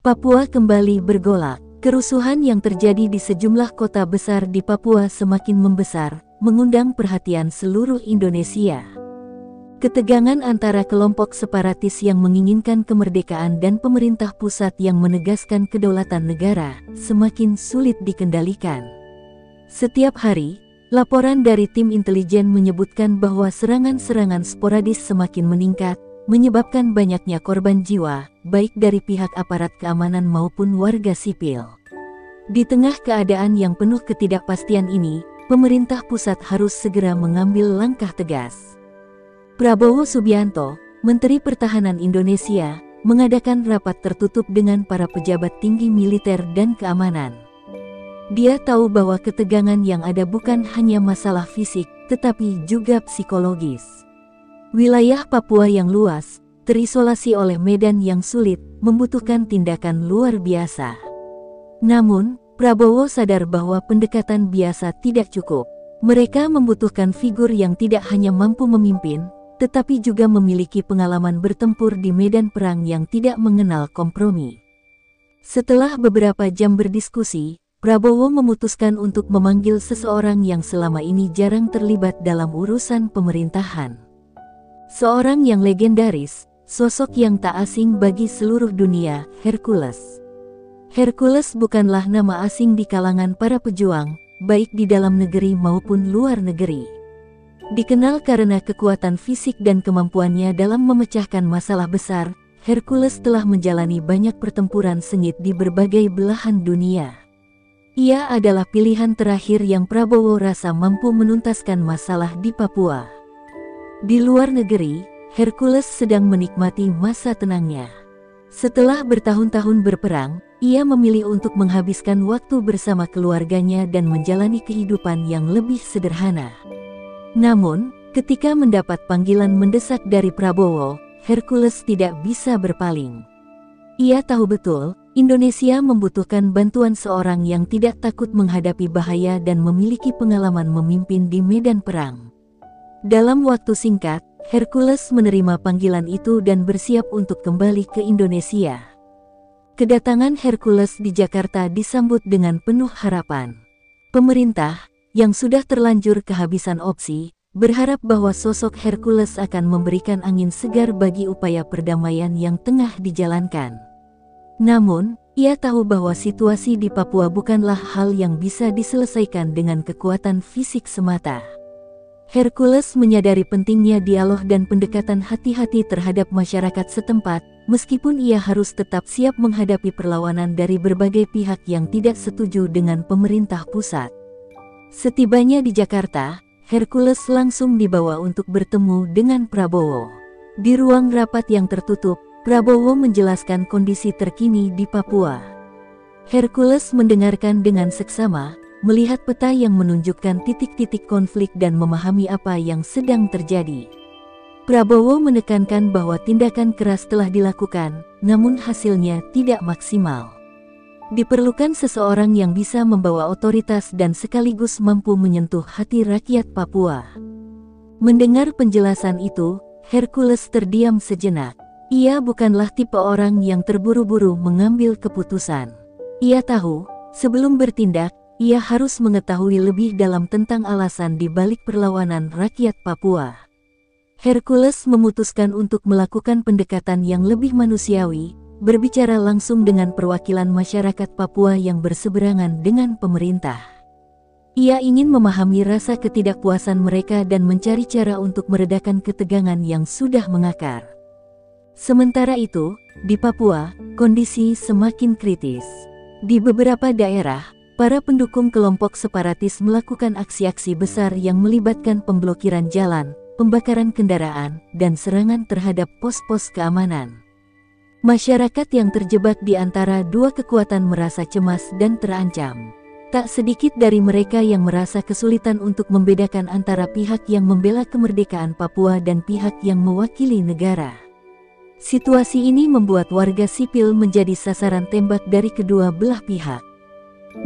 Papua kembali bergolak. Kerusuhan yang terjadi di sejumlah kota besar di Papua semakin membesar, mengundang perhatian seluruh Indonesia. Ketegangan antara kelompok separatis yang menginginkan kemerdekaan dan pemerintah pusat yang menegaskan kedaulatan negara semakin sulit dikendalikan. Setiap hari, laporan dari tim intelijen menyebutkan bahwa serangan-serangan sporadis semakin meningkat, menyebabkan banyaknya korban jiwa, baik dari pihak aparat keamanan maupun warga sipil. Di tengah keadaan yang penuh ketidakpastian ini, pemerintah pusat harus segera mengambil langkah tegas. Prabowo Subianto, Menteri Pertahanan Indonesia, mengadakan rapat tertutup dengan para pejabat tinggi militer dan keamanan. Dia tahu bahwa ketegangan yang ada bukan hanya masalah fisik, tetapi juga psikologis. Wilayah Papua yang luas, terisolasi oleh medan yang sulit, membutuhkan tindakan luar biasa. Namun, Prabowo sadar bahwa pendekatan biasa tidak cukup. Mereka membutuhkan figur yang tidak hanya mampu memimpin, tetapi juga memiliki pengalaman bertempur di medan perang yang tidak mengenal kompromi. Setelah beberapa jam berdiskusi, Prabowo memutuskan untuk memanggil seseorang yang selama ini jarang terlibat dalam urusan pemerintahan. Seorang yang legendaris, sosok yang tak asing bagi seluruh dunia, Hercules. Hercules bukanlah nama asing di kalangan para pejuang, baik di dalam negeri maupun luar negeri. Dikenal karena kekuatan fisik dan kemampuannya dalam memecahkan masalah besar, Hercules telah menjalani banyak pertempuran sengit di berbagai belahan dunia. Ia adalah pilihan terakhir yang Prabowo rasa mampu menuntaskan masalah di Papua. Di luar negeri, Hercules sedang menikmati masa tenangnya. Setelah bertahun-tahun berperang, ia memilih untuk menghabiskan waktu bersama keluarganya dan menjalani kehidupan yang lebih sederhana. Namun, ketika mendapat panggilan mendesak dari Prabowo, Hercules tidak bisa berpaling. Ia tahu betul, Indonesia membutuhkan bantuan seorang yang tidak takut menghadapi bahaya dan memiliki pengalaman memimpin di medan perang. Dalam waktu singkat, Hercules menerima panggilan itu dan bersiap untuk kembali ke Indonesia. Kedatangan Hercules di Jakarta disambut dengan penuh harapan. Pemerintah, yang sudah terlanjur kehabisan opsi, berharap bahwa sosok Hercules akan memberikan angin segar bagi upaya perdamaian yang tengah dijalankan. Namun, ia tahu bahwa situasi di Papua bukanlah hal yang bisa diselesaikan dengan kekuatan fisik semata. Hercules menyadari pentingnya dialog dan pendekatan hati-hati terhadap masyarakat setempat, meskipun ia harus tetap siap menghadapi perlawanan dari berbagai pihak yang tidak setuju dengan pemerintah pusat. Setibanya di Jakarta, Hercules langsung dibawa untuk bertemu dengan Prabowo. Di ruang rapat yang tertutup, Prabowo menjelaskan kondisi terkini di Papua. Hercules mendengarkan dengan seksama, melihat peta yang menunjukkan titik-titik konflik dan memahami apa yang sedang terjadi. Prabowo menekankan bahwa tindakan keras telah dilakukan, namun hasilnya tidak maksimal. Diperlukan seseorang yang bisa membawa otoritas dan sekaligus mampu menyentuh hati rakyat Papua. Mendengar penjelasan itu, Hercules terdiam sejenak. Ia bukanlah tipe orang yang terburu-buru mengambil keputusan. Ia tahu, sebelum bertindak, ia harus mengetahui lebih dalam tentang alasan di balik perlawanan rakyat Papua. Hercules memutuskan untuk melakukan pendekatan yang lebih manusiawi, berbicara langsung dengan perwakilan masyarakat Papua yang berseberangan dengan pemerintah. Ia ingin memahami rasa ketidakpuasan mereka dan mencari cara untuk meredakan ketegangan yang sudah mengakar. Sementara itu, di Papua, kondisi semakin kritis. Di beberapa daerah, para pendukung kelompok separatis melakukan aksi-aksi besar yang melibatkan pemblokiran jalan, pembakaran kendaraan, dan serangan terhadap pos-pos keamanan. Masyarakat yang terjebak di antara dua kekuatan merasa cemas dan terancam. Tak sedikit dari mereka yang merasa kesulitan untuk membedakan antara pihak yang membela kemerdekaan Papua dan pihak yang mewakili negara. Situasi ini membuat warga sipil menjadi sasaran tembak dari kedua belah pihak.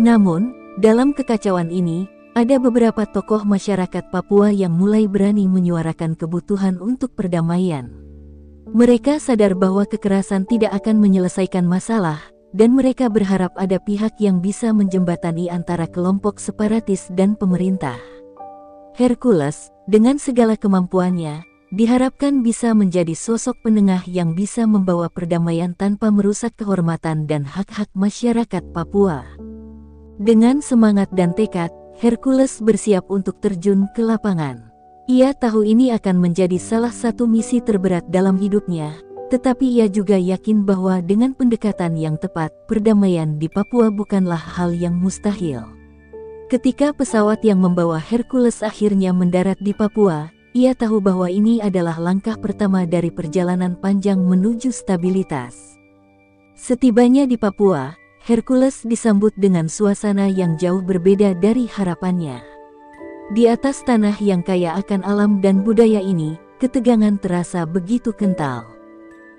Namun, dalam kekacauan ini, ada beberapa tokoh masyarakat Papua yang mulai berani menyuarakan kebutuhan untuk perdamaian. Mereka sadar bahwa kekerasan tidak akan menyelesaikan masalah, dan mereka berharap ada pihak yang bisa menjembatani antara kelompok separatis dan pemerintah. Hercules, dengan segala kemampuannya, diharapkan bisa menjadi sosok penengah yang bisa membawa perdamaian tanpa merusak kehormatan dan hak-hak masyarakat Papua. Dengan semangat dan tekad, Hercules bersiap untuk terjun ke lapangan. Ia tahu ini akan menjadi salah satu misi terberat dalam hidupnya, tetapi ia juga yakin bahwa dengan pendekatan yang tepat, perdamaian di Papua bukanlah hal yang mustahil. Ketika pesawat yang membawa Hercules akhirnya mendarat di Papua, ia tahu bahwa ini adalah langkah pertama dari perjalanan panjang menuju stabilitas. Setibanya di Papua, Hercules disambut dengan suasana yang jauh berbeda dari harapannya. Di atas tanah yang kaya akan alam dan budaya ini, ketegangan terasa begitu kental.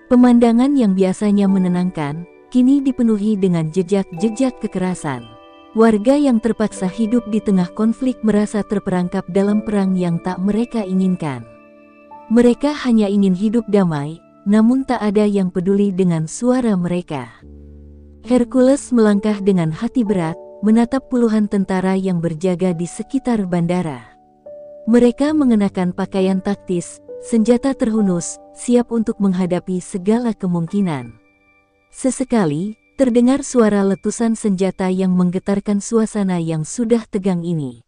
Pemandangan yang biasanya menenangkan, kini dipenuhi dengan jejak-jejak kekerasan. Warga yang terpaksa hidup di tengah konflik merasa terperangkap dalam perang yang tak mereka inginkan. Mereka hanya ingin hidup damai, namun tak ada yang peduli dengan suara mereka. Hercules melangkah dengan hati berat, menatap puluhan tentara yang berjaga di sekitar bandara. Mereka mengenakan pakaian taktis, senjata terhunus, siap untuk menghadapi segala kemungkinan. Sesekali, terdengar suara letusan senjata yang menggetarkan suasana yang sudah tegang ini.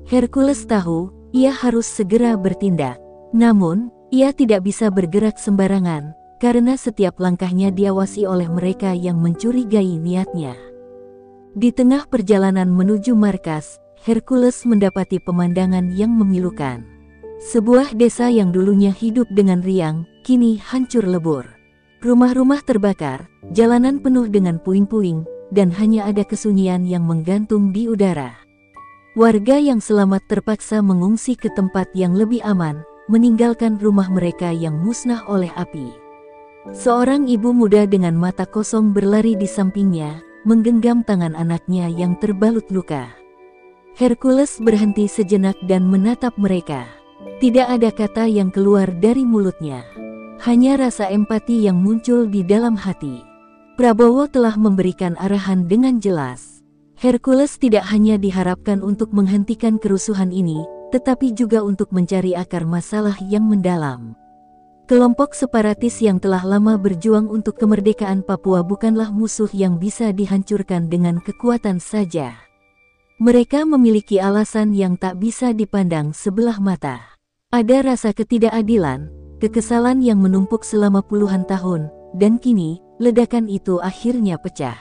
Hercules tahu, ia harus segera bertindak. Namun, ia tidak bisa bergerak sembarangan, karena setiap langkahnya diawasi oleh mereka yang mencurigai niatnya. Di tengah perjalanan menuju markas, Hercules mendapati pemandangan yang memilukan. Sebuah desa yang dulunya hidup dengan riang, kini hancur lebur. Rumah-rumah terbakar, jalanan penuh dengan puing-puing, dan hanya ada kesunyian yang menggantung di udara. Warga yang selamat terpaksa mengungsi ke tempat yang lebih aman, meninggalkan rumah mereka yang musnah oleh api. Seorang ibu muda dengan mata kosong berlari di sampingnya, menggenggam tangan anaknya yang terbalut luka. Hercules berhenti sejenak dan menatap mereka. Tidak ada kata yang keluar dari mulutnya. Hanya rasa empati yang muncul di dalam hati. Prabowo telah memberikan arahan dengan jelas. Hercules tidak hanya diharapkan untuk menghentikan kerusuhan ini, tetapi juga untuk mencari akar masalah yang mendalam. Kelompok separatis yang telah lama berjuang untuk kemerdekaan Papua bukanlah musuh yang bisa dihancurkan dengan kekuatan saja. Mereka memiliki alasan yang tak bisa dipandang sebelah mata. Ada rasa ketidakadilan, kekesalan yang menumpuk selama puluhan tahun, dan kini, ledakan itu akhirnya pecah.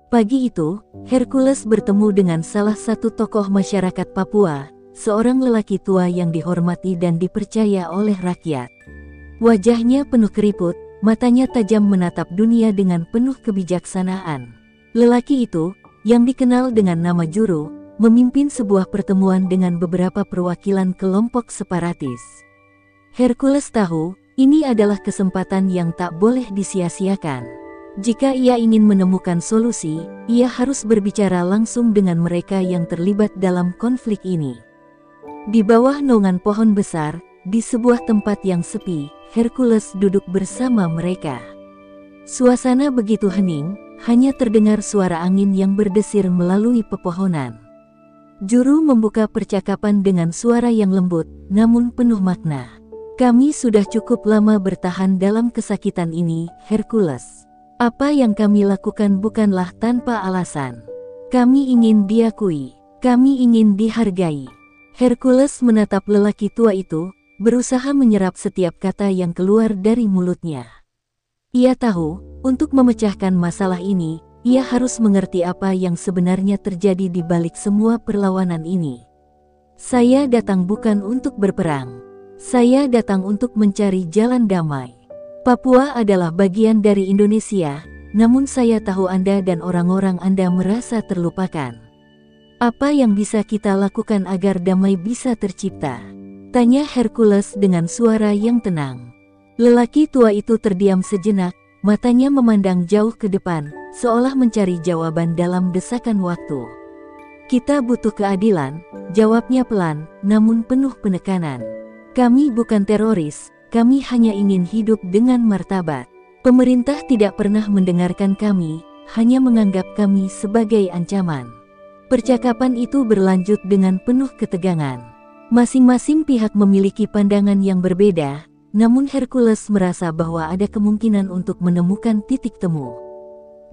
Pagi itu, Hercules bertemu dengan salah satu tokoh masyarakat Papua, seorang lelaki tua yang dihormati dan dipercaya oleh rakyat. Wajahnya penuh keriput, matanya tajam menatap dunia dengan penuh kebijaksanaan. Lelaki itu, yang dikenal dengan nama Juru, memimpin sebuah pertemuan dengan beberapa perwakilan kelompok separatis. Hercules tahu, ini adalah kesempatan yang tak boleh disia-siakan. Jika ia ingin menemukan solusi, ia harus berbicara langsung dengan mereka yang terlibat dalam konflik ini. Di bawah naungan pohon besar, di sebuah tempat yang sepi, Hercules duduk bersama mereka. Suasana begitu hening, hanya terdengar suara angin yang berdesir melalui pepohonan. Juru membuka percakapan dengan suara yang lembut, namun penuh makna. Kami sudah cukup lama bertahan dalam kesakitan ini, Hercules. Apa yang kami lakukan bukanlah tanpa alasan. Kami ingin diakui, kami ingin dihargai. Hercules menatap lelaki tua itu, berusaha menyerap setiap kata yang keluar dari mulutnya. Ia tahu, untuk memecahkan masalah ini, ia harus mengerti apa yang sebenarnya terjadi di balik semua perlawanan ini. Saya datang bukan untuk berperang. Saya datang untuk mencari jalan damai. Papua adalah bagian dari Indonesia, namun saya tahu Anda dan orang-orang Anda merasa terlupakan. Apa yang bisa kita lakukan agar damai bisa tercipta? Tanya Hercules dengan suara yang tenang. Lelaki tua itu terdiam sejenak, matanya memandang jauh ke depan, seolah mencari jawaban dalam desakan waktu. Kita butuh keadilan, jawabnya pelan, namun penuh penekanan. Kami bukan teroris, kami hanya ingin hidup dengan martabat. Pemerintah tidak pernah mendengarkan kami, hanya menganggap kami sebagai ancaman. Percakapan itu berlanjut dengan penuh ketegangan. Masing-masing pihak memiliki pandangan yang berbeda, namun Hercules merasa bahwa ada kemungkinan untuk menemukan titik temu.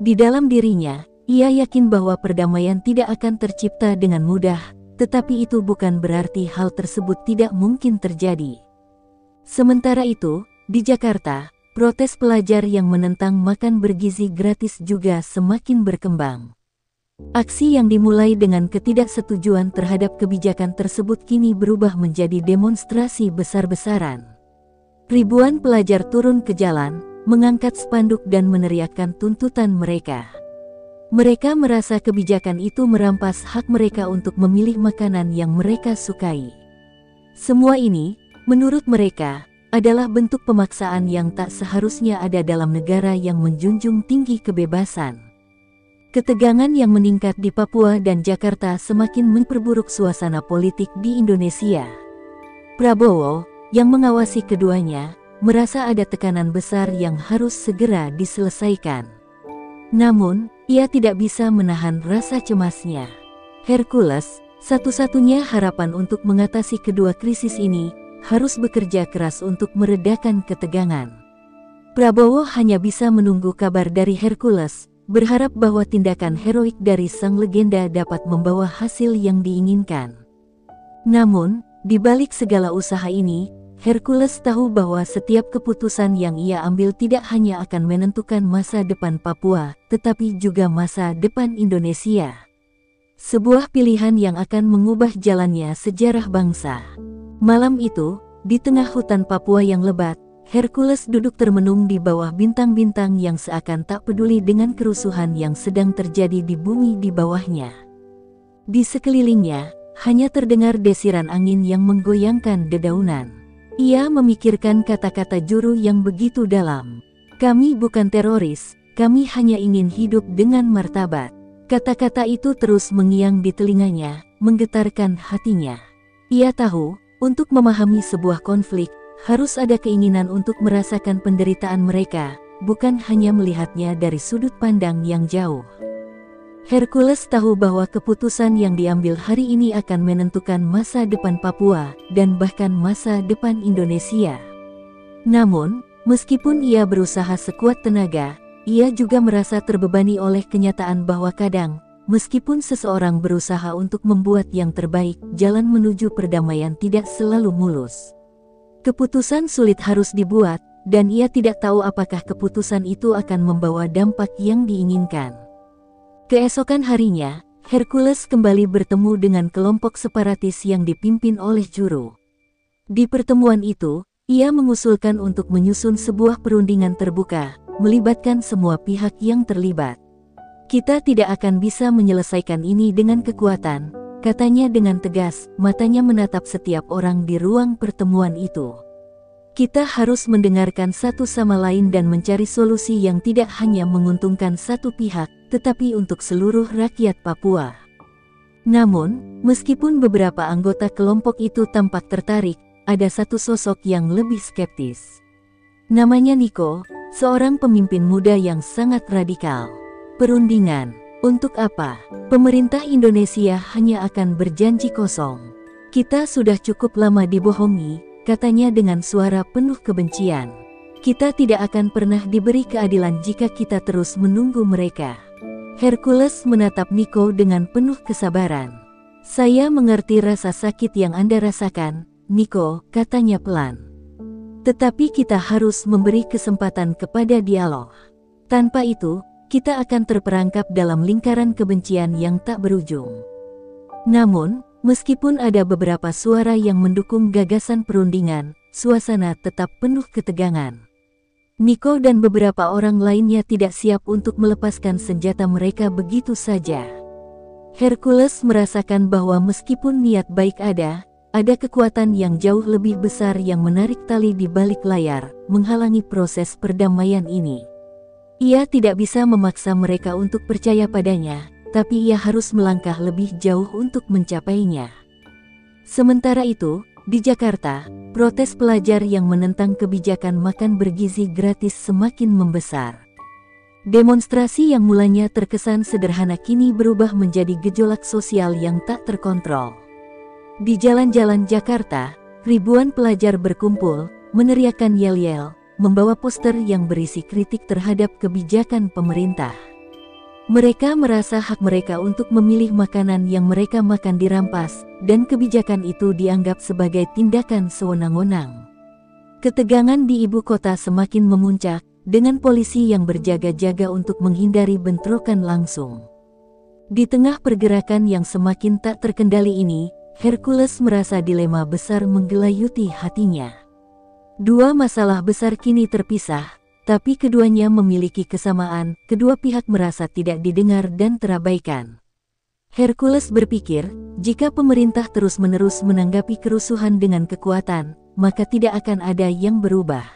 Di dalam dirinya, ia yakin bahwa perdamaian tidak akan tercipta dengan mudah, tetapi itu bukan berarti hal tersebut tidak mungkin terjadi. Sementara itu, di Jakarta, protes pelajar yang menentang makan bergizi gratis juga semakin berkembang. Aksi yang dimulai dengan ketidaksetujuan terhadap kebijakan tersebut kini berubah menjadi demonstrasi besar-besaran. Ribuan pelajar turun ke jalan, mengangkat spanduk dan meneriakkan tuntutan mereka. Mereka merasa kebijakan itu merampas hak mereka untuk memilih makanan yang mereka sukai. Semua ini, menurut mereka, adalah bentuk pemaksaan yang tak seharusnya ada dalam negara yang menjunjung tinggi kebebasan. Ketegangan yang meningkat di Papua dan Jakarta semakin memperburuk suasana politik di Indonesia. Prabowo, yang mengawasi keduanya, merasa ada tekanan besar yang harus segera diselesaikan. Namun, ia tidak bisa menahan rasa cemasnya. Hercules, satu-satunya harapan untuk mengatasi kedua krisis ini, harus bekerja keras untuk meredakan ketegangan. Prabowo hanya bisa menunggu kabar dari Hercules, berharap bahwa tindakan heroik dari sang legenda dapat membawa hasil yang diinginkan. Namun, di balik segala usaha ini, Hercules tahu bahwa setiap keputusan yang ia ambil tidak hanya akan menentukan masa depan Papua, tetapi juga masa depan Indonesia. Sebuah pilihan yang akan mengubah jalannya sejarah bangsa. Malam itu, di tengah hutan Papua yang lebat, Hercules duduk termenung di bawah bintang-bintang yang seakan tak peduli dengan kerusuhan yang sedang terjadi di bumi di bawahnya. Di sekelilingnya, hanya terdengar desiran angin yang menggoyangkan dedaunan. Ia memikirkan kata-kata Juru yang begitu dalam. "Kami bukan teroris, kami hanya ingin hidup dengan martabat." Kata-kata itu terus mengiang di telinganya, menggetarkan hatinya. Ia tahu, untuk memahami sebuah konflik, harus ada keinginan untuk merasakan penderitaan mereka, bukan hanya melihatnya dari sudut pandang yang jauh. Hercules tahu bahwa keputusan yang diambil hari ini akan menentukan masa depan Papua, dan bahkan masa depan Indonesia. Namun, meskipun ia berusaha sekuat tenaga, ia juga merasa terbebani oleh kenyataan bahwa kadang, meskipun seseorang berusaha untuk membuat yang terbaik, jalan menuju perdamaian tidak selalu mulus. Keputusan sulit harus dibuat, dan ia tidak tahu apakah keputusan itu akan membawa dampak yang diinginkan. Keesokan harinya, Hercules kembali bertemu dengan kelompok separatis yang dipimpin oleh Juru. Di pertemuan itu, ia mengusulkan untuk menyusun sebuah perundingan terbuka, melibatkan semua pihak yang terlibat. "Kita tidak akan bisa menyelesaikan ini dengan kekuatan," katanya dengan tegas, matanya menatap setiap orang di ruang pertemuan itu. "Kita harus mendengarkan satu sama lain dan mencari solusi yang tidak hanya menguntungkan satu pihak, tetapi untuk seluruh rakyat Papua." Namun, meskipun beberapa anggota kelompok itu tampak tertarik, ada satu sosok yang lebih skeptis. Namanya Niko, seorang pemimpin muda yang sangat radikal. "Perundingan? Untuk apa? Pemerintah Indonesia hanya akan berjanji kosong. Kita sudah cukup lama dibohongi," katanya dengan suara penuh kebencian. "Kita tidak akan pernah diberi keadilan jika kita terus menunggu mereka." Hercules menatap Niko dengan penuh kesabaran. "Saya mengerti rasa sakit yang Anda rasakan, Niko," katanya pelan. "Tetapi kita harus memberi kesempatan kepada dialog. Tanpa itu, kita akan terperangkap dalam lingkaran kebencian yang tak berujung." Namun, meskipun ada beberapa suara yang mendukung gagasan perundingan, suasana tetap penuh ketegangan. Niko dan beberapa orang lainnya tidak siap untuk melepaskan senjata mereka begitu saja. Hercules merasakan bahwa meskipun niat baik ada kekuatan yang jauh lebih besar yang menarik tali di balik layar, menghalangi proses perdamaian ini. Ia tidak bisa memaksa mereka untuk percaya padanya, tapi ia harus melangkah lebih jauh untuk mencapainya. Sementara itu, di Jakarta, protes pelajar yang menentang kebijakan makan bergizi gratis semakin membesar. Demonstrasi yang mulanya terkesan sederhana kini berubah menjadi gejolak sosial yang tak terkontrol. Di jalan-jalan Jakarta, ribuan pelajar berkumpul, meneriakkan yel-yel, membawa poster yang berisi kritik terhadap kebijakan pemerintah. Mereka merasa hak mereka untuk memilih makanan yang mereka makan dirampas, dan kebijakan itu dianggap sebagai tindakan sewenang-wenang. Ketegangan di ibu kota semakin memuncak, dengan polisi yang berjaga-jaga untuk menghindari bentrokan langsung. Di tengah pergerakan yang semakin tak terkendali ini, Hercules merasa dilema besar menggelayuti hatinya. Dua masalah besar kini terpisah, tapi keduanya memiliki kesamaan, kedua pihak merasa tidak didengar dan terabaikan. Hercules berpikir, jika pemerintah terus-menerus menanggapi kerusuhan dengan kekuatan, maka tidak akan ada yang berubah.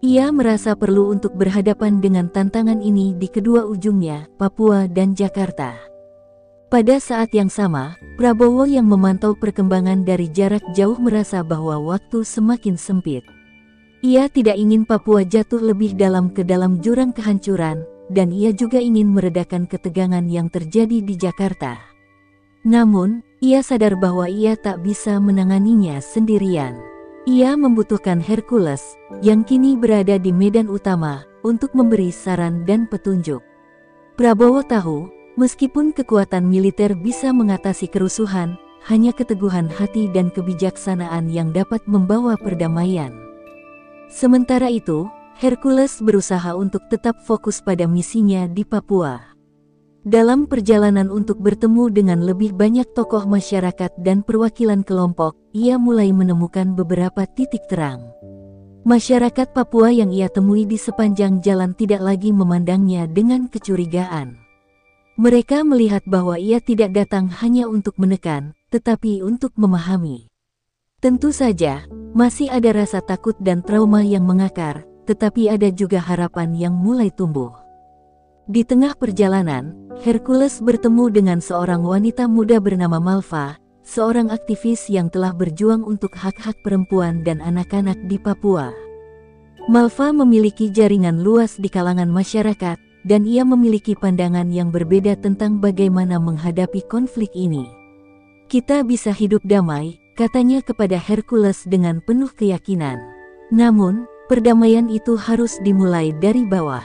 Ia merasa perlu untuk berhadapan dengan tantangan ini di kedua ujungnya, Papua dan Jakarta. Pada saat yang sama, Prabowo yang memantau perkembangan dari jarak jauh merasa bahwa waktu semakin sempit. Ia tidak ingin Papua jatuh lebih dalam ke dalam jurang kehancuran, dan ia juga ingin meredakan ketegangan yang terjadi di Jakarta. Namun, ia sadar bahwa ia tak bisa menanganinya sendirian. Ia membutuhkan Hercules, yang kini berada di medan utama, untuk memberi saran dan petunjuk. Prabowo tahu, meskipun kekuatan militer bisa mengatasi kerusuhan, hanya keteguhan hati dan kebijaksanaan yang dapat membawa perdamaian. Sementara itu, Hercules berusaha untuk tetap fokus pada misinya di Papua. Dalam perjalanan untuk bertemu dengan lebih banyak tokoh masyarakat dan perwakilan kelompok, ia mulai menemukan beberapa titik terang. Masyarakat Papua yang ia temui di sepanjang jalan tidak lagi memandangnya dengan kecurigaan. Mereka melihat bahwa ia tidak datang hanya untuk menekan, tetapi untuk memahami. Tentu saja, masih ada rasa takut dan trauma yang mengakar, tetapi ada juga harapan yang mulai tumbuh. Di tengah perjalanan, Hercules bertemu dengan seorang wanita muda bernama Malva, seorang aktivis yang telah berjuang untuk hak-hak perempuan dan anak-anak di Papua. Malva memiliki jaringan luas di kalangan masyarakat, dan ia memiliki pandangan yang berbeda tentang bagaimana menghadapi konflik ini. Kita bisa hidup damai, katanya kepada Hercules dengan penuh keyakinan. Namun, perdamaian itu harus dimulai dari bawah.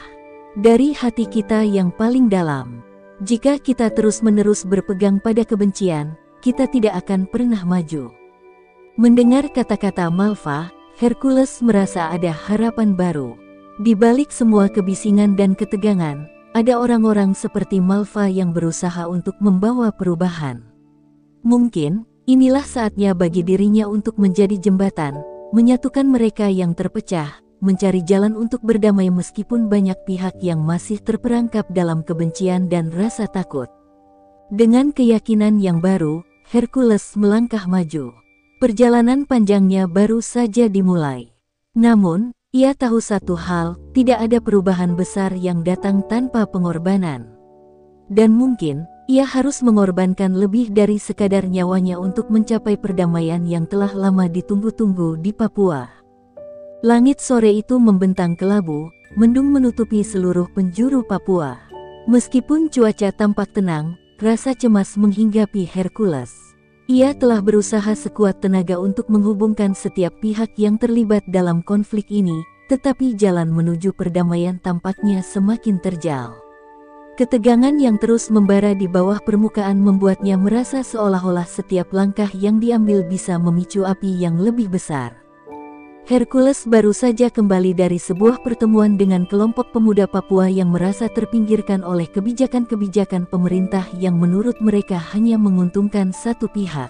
Dari hati kita yang paling dalam. Jika kita terus-menerus berpegang pada kebencian, kita tidak akan pernah maju. Mendengar kata-kata Malva, Hercules merasa ada harapan baru. Di balik semua kebisingan dan ketegangan, ada orang-orang seperti Malva yang berusaha untuk membawa perubahan. Mungkin, inilah saatnya bagi dirinya untuk menjadi jembatan, menyatukan mereka yang terpecah, mencari jalan untuk berdamai meskipun banyak pihak yang masih terperangkap dalam kebencian dan rasa takut. Dengan keyakinan yang baru, Hercules melangkah maju. Perjalanan panjangnya baru saja dimulai. Namun, ia tahu satu hal, tidak ada perubahan besar yang datang tanpa pengorbanan. Dan mungkin, ia harus mengorbankan lebih dari sekadar nyawanya untuk mencapai perdamaian yang telah lama ditunggu-tunggu di Papua. Langit sore itu membentang kelabu, mendung menutupi seluruh penjuru Papua. Meskipun cuaca tampak tenang, rasa cemas menghinggapi Hercules. Ia telah berusaha sekuat tenaga untuk menghubungkan setiap pihak yang terlibat dalam konflik ini, tetapi jalan menuju perdamaian tampaknya semakin terjal. Ketegangan yang terus membara di bawah permukaan membuatnya merasa seolah-olah setiap langkah yang diambil bisa memicu api yang lebih besar. Hercules baru saja kembali dari sebuah pertemuan dengan kelompok pemuda Papua yang merasa terpinggirkan oleh kebijakan-kebijakan pemerintah yang menurut mereka hanya menguntungkan satu pihak.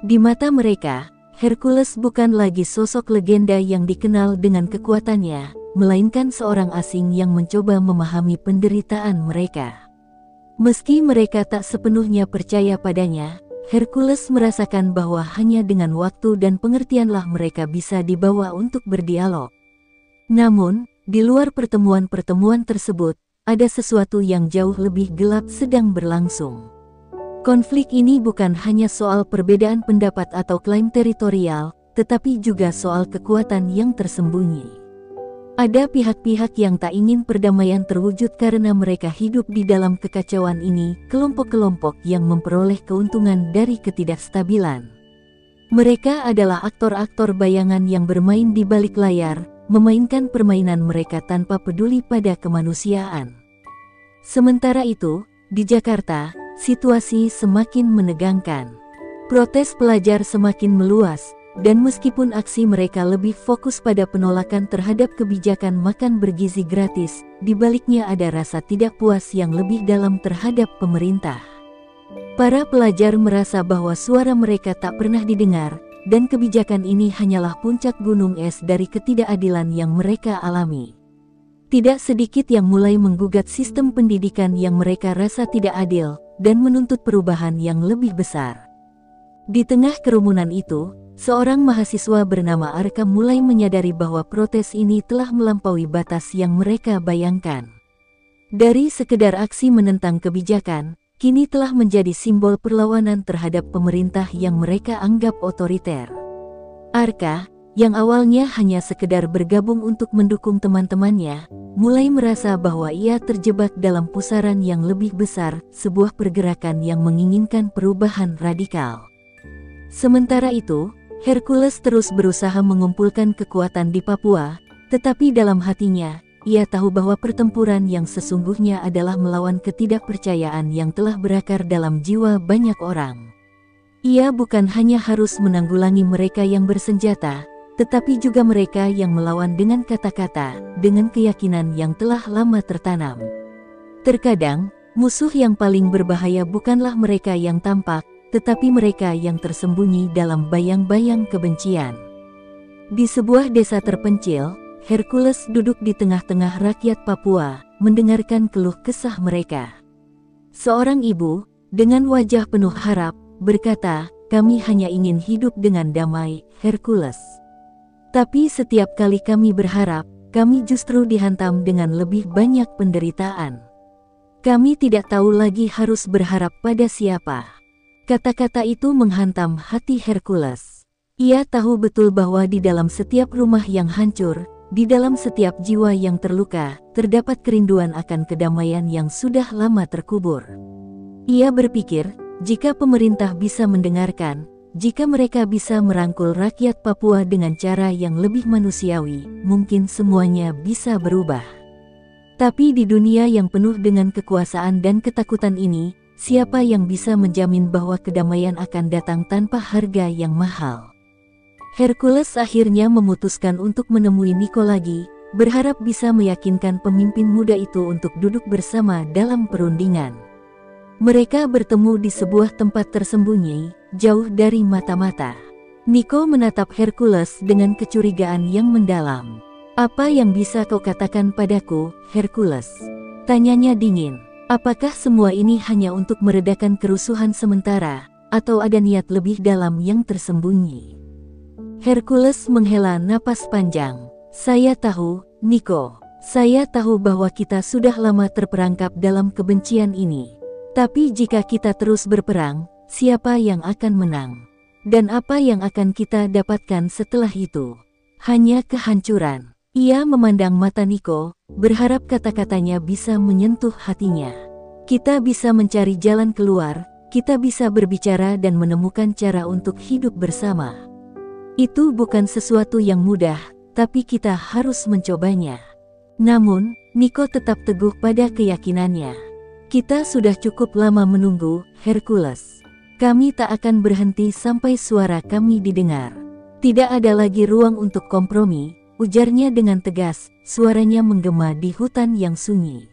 Di mata mereka, Hercules bukan lagi sosok legenda yang dikenal dengan kekuatannya, melainkan seorang asing yang mencoba memahami penderitaan mereka. Meski mereka tak sepenuhnya percaya padanya, Hercules merasakan bahwa hanya dengan waktu dan pengertianlah mereka bisa dibawa untuk berdialog. Namun, di luar pertemuan-pertemuan tersebut, ada sesuatu yang jauh lebih gelap sedang berlangsung. Konflik ini bukan hanya soal perbedaan pendapat atau klaim teritorial, tetapi juga soal kekuatan yang tersembunyi. Ada pihak-pihak yang tak ingin perdamaian terwujud karena mereka hidup di dalam kekacauan ini, kelompok-kelompok yang memperoleh keuntungan dari ketidakstabilan. Mereka adalah aktor-aktor bayangan yang bermain di balik layar, memainkan permainan mereka tanpa peduli pada kemanusiaan. Sementara itu, di Jakarta, situasi semakin menegangkan. Protes pelajar semakin meluas, dan meskipun aksi mereka lebih fokus pada penolakan terhadap kebijakan makan bergizi gratis, di baliknya ada rasa tidak puas yang lebih dalam terhadap pemerintah. Para pelajar merasa bahwa suara mereka tak pernah didengar, dan kebijakan ini hanyalah puncak gunung es dari ketidakadilan yang mereka alami. Tidak sedikit yang mulai menggugat sistem pendidikan yang mereka rasa tidak adil, dan menuntut perubahan yang lebih besar. Di tengah kerumunan itu, seorang mahasiswa bernama Arka mulai menyadari bahwa protes ini telah melampaui batas yang mereka bayangkan. Dari sekedar aksi menentang kebijakan, kini telah menjadi simbol perlawanan terhadap pemerintah yang mereka anggap otoriter. Arka, yang awalnya hanya sekedar bergabung untuk mendukung teman-temannya, mulai merasa bahwa ia terjebak dalam pusaran yang lebih besar, sebuah pergerakan yang menginginkan perubahan radikal. Sementara itu, Hercules terus berusaha mengumpulkan kekuatan di Papua, tetapi dalam hatinya, ia tahu bahwa pertempuran yang sesungguhnya adalah melawan ketidakpercayaan yang telah berakar dalam jiwa banyak orang. Ia bukan hanya harus menanggulangi mereka yang bersenjata, tetapi juga mereka yang melawan dengan kata-kata, dengan keyakinan yang telah lama tertanam. Terkadang, musuh yang paling berbahaya bukanlah mereka yang tampak, tetapi mereka yang tersembunyi dalam bayang-bayang kebencian. Di sebuah desa terpencil, Hercules duduk di tengah-tengah rakyat Papua, mendengarkan keluh kesah mereka. Seorang ibu, dengan wajah penuh harap, berkata, "Kami hanya ingin hidup dengan damai, Hercules. Tapi setiap kali kami berharap, kami justru dihantam dengan lebih banyak penderitaan. Kami tidak tahu lagi harus berharap pada siapa." Kata-kata itu menghantam hati Hercules. Ia tahu betul bahwa di dalam setiap rumah yang hancur, di dalam setiap jiwa yang terluka, terdapat kerinduan akan kedamaian yang sudah lama terkubur. Ia berpikir, jika pemerintah bisa mendengarkan, jika mereka bisa merangkul rakyat Papua dengan cara yang lebih manusiawi, mungkin semuanya bisa berubah. Tapi di dunia yang penuh dengan kekuasaan dan ketakutan ini, siapa yang bisa menjamin bahwa kedamaian akan datang tanpa harga yang mahal? Hercules akhirnya memutuskan untuk menemui Nico lagi, berharap bisa meyakinkan pemimpin muda itu untuk duduk bersama dalam perundingan. Mereka bertemu di sebuah tempat tersembunyi, jauh dari mata-mata. Nico menatap Hercules dengan kecurigaan yang mendalam. "Apa yang bisa kau katakan padaku, Hercules?" tanyanya dingin. "Apakah semua ini hanya untuk meredakan kerusuhan sementara, atau ada niat lebih dalam yang tersembunyi?" Hercules menghela napas panjang. "Saya tahu, Nico. Saya tahu bahwa kita sudah lama terperangkap dalam kebencian ini. Tapi jika kita terus berperang, siapa yang akan menang? Dan apa yang akan kita dapatkan setelah itu? Hanya kehancuran." Ia memandang mata Nico, berharap kata-katanya bisa menyentuh hatinya. "Kita bisa mencari jalan keluar, kita bisa berbicara dan menemukan cara untuk hidup bersama. Itu bukan sesuatu yang mudah, tapi kita harus mencobanya." Namun, Nico tetap teguh pada keyakinannya. "Kita sudah cukup lama menunggu, Hercules. Kami tak akan berhenti sampai suara kami didengar. Tidak ada lagi ruang untuk kompromi," ujarnya dengan tegas, suaranya menggema di hutan yang sunyi.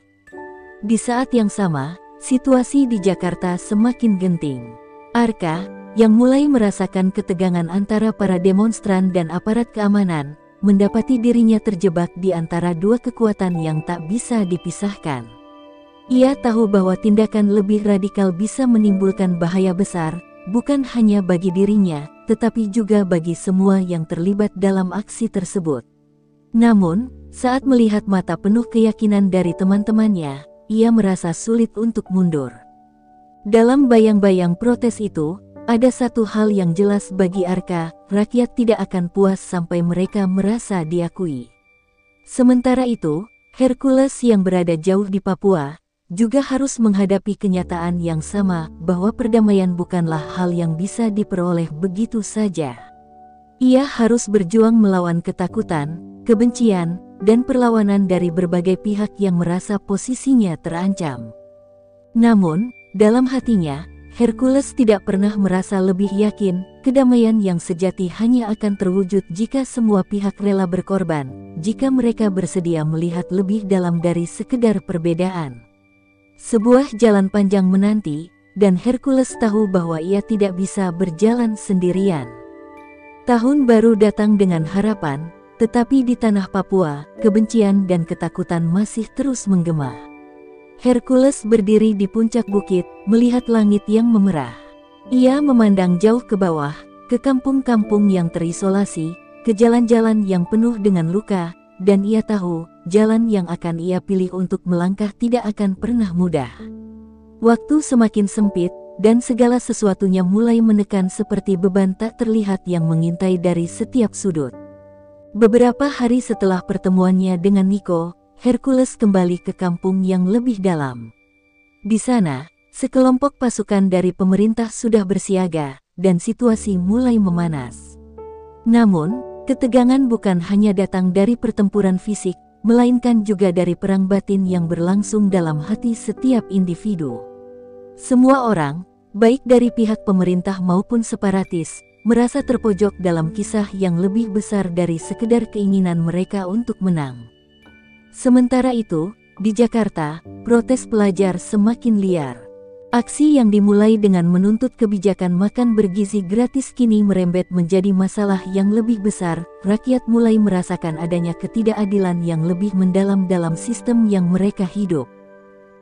Di saat yang sama, situasi di Jakarta semakin genting. Arka, yang mulai merasakan ketegangan antara para demonstran dan aparat keamanan, mendapati dirinya terjebak di antara dua kekuatan yang tak bisa dipisahkan. Ia tahu bahwa tindakan lebih radikal bisa menimbulkan bahaya besar, bukan hanya bagi dirinya, tetapi juga bagi semua yang terlibat dalam aksi tersebut. Namun, saat melihat mata penuh keyakinan dari teman-temannya, ia merasa sulit untuk mundur. Dalam bayang-bayang protes itu, ada satu hal yang jelas bagi Arka, rakyat tidak akan puas sampai mereka merasa diakui. Sementara itu, Hercules yang berada jauh di Papua juga harus menghadapi kenyataan yang sama bahwa perdamaian bukanlah hal yang bisa diperoleh begitu saja. Ia harus berjuang melawan ketakutan, kebencian, dan perlawanan dari berbagai pihak yang merasa posisinya terancam. Namun, dalam hatinya, Hercules tidak pernah merasa lebih yakin kedamaian yang sejati hanya akan terwujud jika semua pihak rela berkorban, jika mereka bersedia melihat lebih dalam dari sekedar perbedaan. Sebuah jalan panjang menanti, dan Hercules tahu bahwa ia tidak bisa berjalan sendirian. Tahun baru datang dengan harapan, tetapi di tanah Papua, kebencian dan ketakutan masih terus menggema. Hercules berdiri di puncak bukit, melihat langit yang memerah. Ia memandang jauh ke bawah, ke kampung-kampung yang terisolasi, ke jalan-jalan yang penuh dengan luka, dan ia tahu, jalan yang akan ia pilih untuk melangkah tidak akan pernah mudah. Waktu semakin sempit, dan segala sesuatunya mulai menekan seperti beban tak terlihat yang mengintai dari setiap sudut. Beberapa hari setelah pertemuannya dengan Nico, Hercules kembali ke kampung yang lebih dalam. Di sana, sekelompok pasukan dari pemerintah sudah bersiaga, dan situasi mulai memanas. Namun, ketegangan bukan hanya datang dari pertempuran fisik, melainkan juga dari perang batin yang berlangsung dalam hati setiap individu. Semua orang, baik dari pihak pemerintah maupun separatis, merasa terpojok dalam kisah yang lebih besar dari sekedar keinginan mereka untuk menang. Sementara itu, di Jakarta, protes pelajar semakin liar. Aksi yang dimulai dengan menuntut kebijakan makan bergizi gratis kini merembet menjadi masalah yang lebih besar. Rakyat mulai merasakan adanya ketidakadilan yang lebih mendalam dalam sistem yang mereka hidup.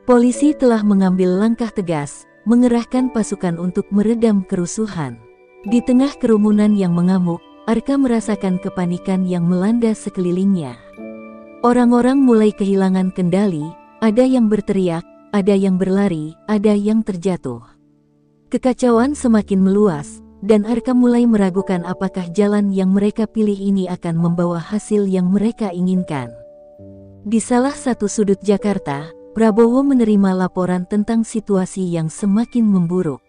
Polisi telah mengambil langkah tegas, mengerahkan pasukan untuk meredam kerusuhan. Di tengah kerumunan yang mengamuk, Arka merasakan kepanikan yang melanda sekelilingnya. Orang-orang mulai kehilangan kendali, ada yang berteriak, ada yang berlari, ada yang terjatuh. Kekacauan semakin meluas, dan Arka mulai meragukan apakah jalan yang mereka pilih ini akan membawa hasil yang mereka inginkan. Di salah satu sudut Jakarta, Prabowo menerima laporan tentang situasi yang semakin memburuk.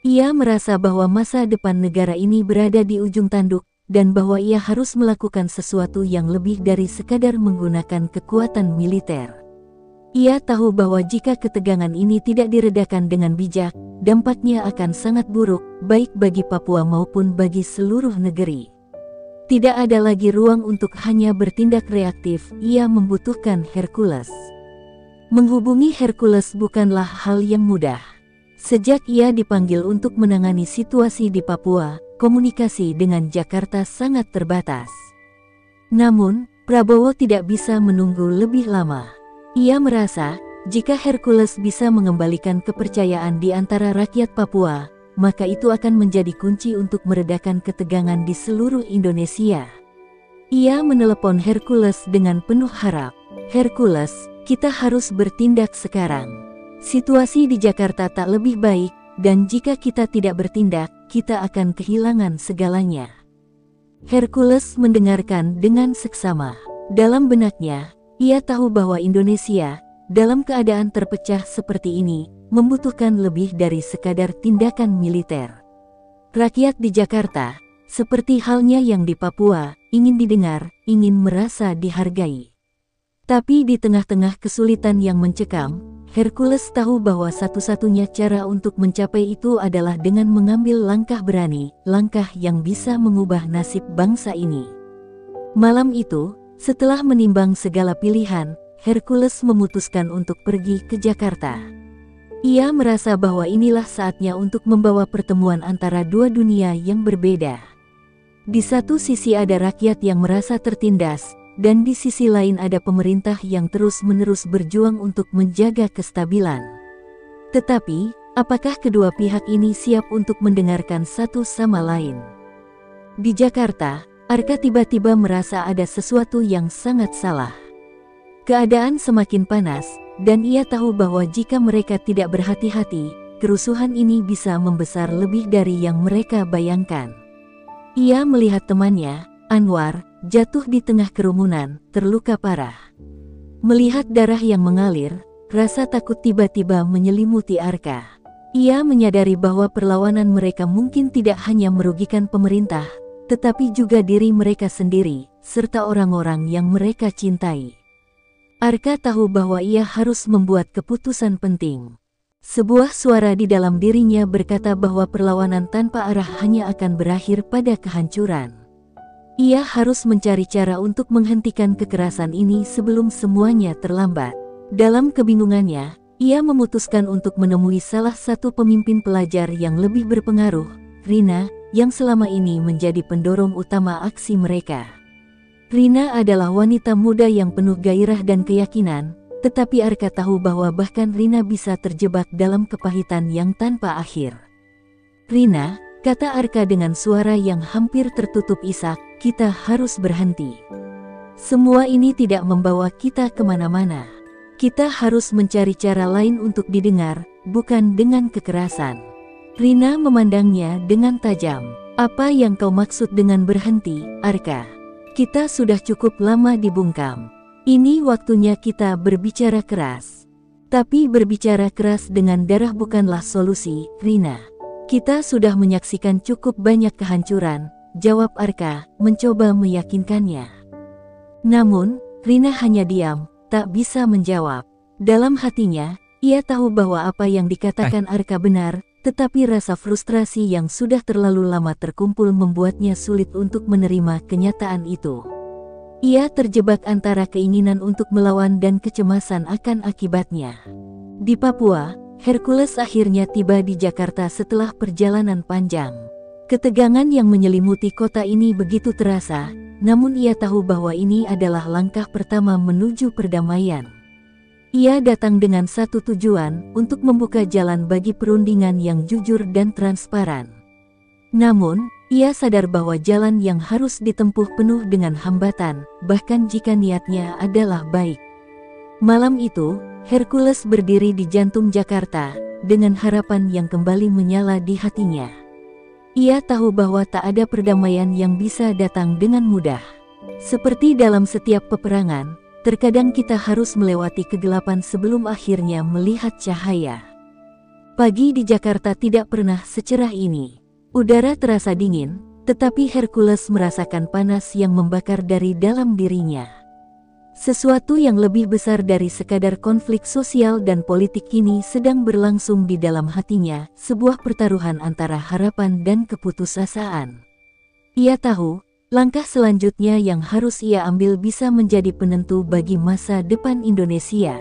Ia merasa bahwa masa depan negara ini berada di ujung tanduk, dan bahwa ia harus melakukan sesuatu yang lebih dari sekadar menggunakan kekuatan militer. Ia tahu bahwa jika ketegangan ini tidak diredakan dengan bijak, dampaknya akan sangat buruk, baik bagi Papua maupun bagi seluruh negeri. Tidak ada lagi ruang untuk hanya bertindak reaktif, ia membutuhkan Hercules. Menghubungi Hercules bukanlah hal yang mudah. Sejak ia dipanggil untuk menangani situasi di Papua, komunikasi dengan Jakarta sangat terbatas. Namun, Prabowo tidak bisa menunggu lebih lama. Ia merasa, jika Hercules bisa mengembalikan kepercayaan di antara rakyat Papua, maka itu akan menjadi kunci untuk meredakan ketegangan di seluruh Indonesia. Ia menelepon Hercules dengan penuh harap. Hercules, kita harus bertindak sekarang. Situasi di Jakarta tak lebih baik, dan jika kita tidak bertindak, kita akan kehilangan segalanya. Hercules mendengarkan dengan seksama. Dalam benaknya, ia tahu bahwa Indonesia, dalam keadaan terpecah seperti ini, membutuhkan lebih dari sekadar tindakan militer. Rakyat di Jakarta, seperti halnya yang di Papua, ingin didengar, ingin merasa dihargai. Tapi di tengah-tengah kesulitan yang mencekam, Hercules tahu bahwa satu-satunya cara untuk mencapai itu adalah dengan mengambil langkah berani, langkah yang bisa mengubah nasib bangsa ini. Malam itu, setelah menimbang segala pilihan, Hercules memutuskan untuk pergi ke Jakarta. Ia merasa bahwa inilah saatnya untuk membawa pertemuan antara dua dunia yang berbeda. Di satu sisi ada rakyat yang merasa tertindas, dan di sisi lain ada pemerintah yang terus-menerus berjuang untuk menjaga kestabilan. Tetapi, apakah kedua pihak ini siap untuk mendengarkan satu sama lain? Di Jakarta, Arka tiba-tiba merasa ada sesuatu yang sangat salah. Keadaan semakin panas, dan ia tahu bahwa jika mereka tidak berhati-hati, kerusuhan ini bisa membesar lebih dari yang mereka bayangkan. Ia melihat temannya, Anwar, jatuh di tengah kerumunan, terluka parah. Melihat darah yang mengalir, rasa takut tiba-tiba menyelimuti Arka. Ia menyadari bahwa perlawanan mereka mungkin tidak hanya merugikan pemerintah, tetapi juga diri mereka sendiri, serta orang-orang yang mereka cintai. Arka tahu bahwa ia harus membuat keputusan penting. Sebuah suara di dalam dirinya berkata bahwa perlawanan tanpa arah hanya akan berakhir pada kehancuran. Ia harus mencari cara untuk menghentikan kekerasan ini sebelum semuanya terlambat. Dalam kebingungannya, ia memutuskan untuk menemui salah satu pemimpin pelajar yang lebih berpengaruh, Rina, yang selama ini menjadi pendorong utama aksi mereka. Rina adalah wanita muda yang penuh gairah dan keyakinan, tetapi Arka tahu bahwa bahkan Rina bisa terjebak dalam kepahitan yang tanpa akhir. "Rina," kata Arka dengan suara yang hampir tertutup isak, "kita harus berhenti. Semua ini tidak membawa kita kemana-mana. Kita harus mencari cara lain untuk didengar, bukan dengan kekerasan." Rina memandangnya dengan tajam. "Apa yang kau maksud dengan berhenti, Arka? Kita sudah cukup lama dibungkam. Ini waktunya kita berbicara keras." "Tapi berbicara keras dengan darah bukanlah solusi, Rina. Kita sudah menyaksikan cukup banyak kehancuran," jawab Arka, mencoba meyakinkannya. Namun, Rina hanya diam, tak bisa menjawab. Dalam hatinya, ia tahu bahwa apa yang dikatakan Arka benar, tetapi rasa frustrasi yang sudah terlalu lama terkumpul membuatnya sulit untuk menerima kenyataan itu. Ia terjebak antara keinginan untuk melawan dan kecemasan akan akibatnya. Di Papua, Hercules akhirnya tiba di Jakarta setelah perjalanan panjang. Ketegangan yang menyelimuti kota ini begitu terasa, namun ia tahu bahwa ini adalah langkah pertama menuju perdamaian. Ia datang dengan satu tujuan, untuk membuka jalan bagi perundingan yang jujur dan transparan. Namun, ia sadar bahwa jalan yang harus ditempuh penuh dengan hambatan, bahkan jika niatnya adalah baik. Malam itu, Hercules berdiri di jantung Jakarta, dengan harapan yang kembali menyala di hatinya. Ia tahu bahwa tak ada perdamaian yang bisa datang dengan mudah. Seperti dalam setiap peperangan, terkadang kita harus melewati kegelapan sebelum akhirnya melihat cahaya. Pagi di Jakarta tidak pernah secerah ini. Udara terasa dingin, tetapi Hercules merasakan panas yang membakar dari dalam dirinya. Sesuatu yang lebih besar dari sekadar konflik sosial dan politik kini sedang berlangsung di dalam hatinya, sebuah pertaruhan antara harapan dan keputusasaan. Ia tahu, langkah selanjutnya yang harus ia ambil bisa menjadi penentu bagi masa depan Indonesia.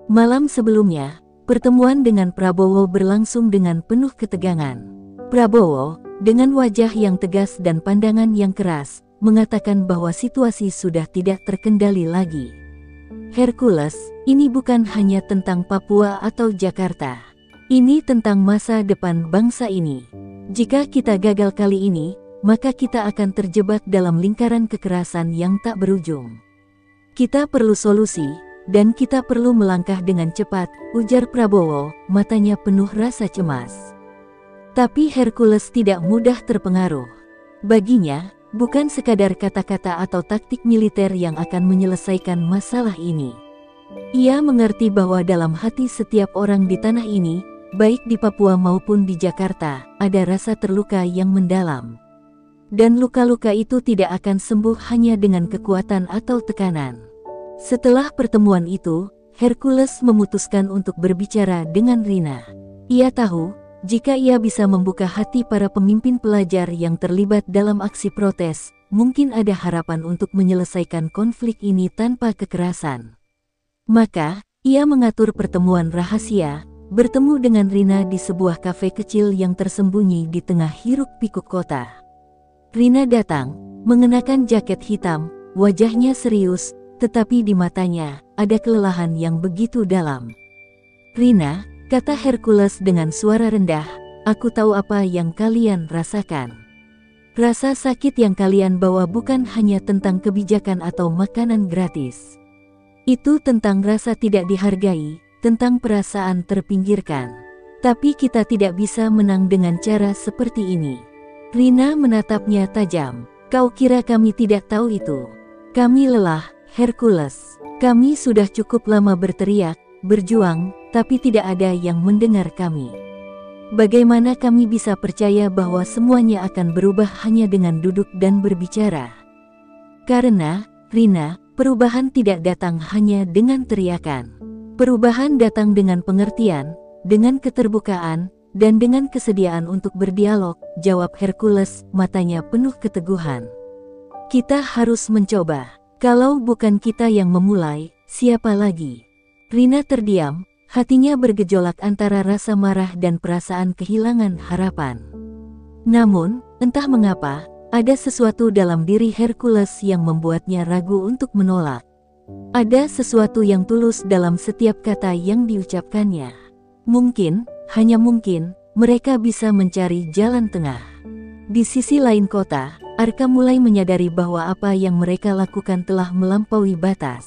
Malam sebelumnya, pertemuan dengan Prabowo berlangsung dengan penuh ketegangan. Prabowo, dengan wajah yang tegas dan pandangan yang keras, mengatakan bahwa situasi sudah tidak terkendali lagi. "Hercules, ini bukan hanya tentang Papua atau Jakarta. Ini tentang masa depan bangsa ini. Jika kita gagal kali ini, maka kita akan terjebak dalam lingkaran kekerasan yang tak berujung. Kita perlu solusi, dan kita perlu melangkah dengan cepat," ujar Prabowo, matanya penuh rasa cemas. Tapi Hercules tidak mudah terpengaruh. Baginya, bukan sekadar kata-kata atau taktik militer yang akan menyelesaikan masalah ini. Ia mengerti bahwa dalam hati setiap orang di tanah ini, baik di Papua maupun di Jakarta, ada rasa terluka yang mendalam. Dan luka-luka itu tidak akan sembuh hanya dengan kekuatan atau tekanan. Setelah pertemuan itu, Hercules memutuskan untuk berbicara dengan Rina. Ia tahu, jika ia bisa membuka hati para pemimpin pelajar yang terlibat dalam aksi protes, mungkin ada harapan untuk menyelesaikan konflik ini tanpa kekerasan. Maka, ia mengatur pertemuan rahasia, bertemu dengan Rina di sebuah kafe kecil yang tersembunyi di tengah hiruk-pikuk kota. Rina datang, mengenakan jaket hitam, wajahnya serius, tetapi di matanya ada kelelahan yang begitu dalam. "Rina," kata Hercules dengan suara rendah, "aku tahu apa yang kalian rasakan. Rasa sakit yang kalian bawa bukan hanya tentang kebijakan atau makanan gratis. Itu tentang rasa tidak dihargai, tentang perasaan terpinggirkan. Tapi kita tidak bisa menang dengan cara seperti ini." Rina menatapnya tajam. Kau kira kami tidak tahu itu? Kami lelah, Hercules. Kami sudah cukup lama berteriak, berjuang, tapi tidak ada yang mendengar kami. Bagaimana kami bisa percaya bahwa semuanya akan berubah hanya dengan duduk dan berbicara? Karena, Rina, perubahan tidak datang hanya dengan teriakan. Perubahan datang dengan pengertian, dengan keterbukaan, dan dengan kesediaan untuk berdialog, jawab Hercules, matanya penuh keteguhan. Kita harus mencoba. Kalau bukan kita yang memulai, siapa lagi? Rina terdiam, hatinya bergejolak antara rasa marah dan perasaan kehilangan harapan. Namun, entah mengapa, ada sesuatu dalam diri Hercules yang membuatnya ragu untuk menolak. Ada sesuatu yang tulus dalam setiap kata yang diucapkannya. Mungkin, hanya mungkin, mereka bisa mencari jalan tengah. Di sisi lain kota, Arka mulai menyadari bahwa apa yang mereka lakukan telah melampaui batas.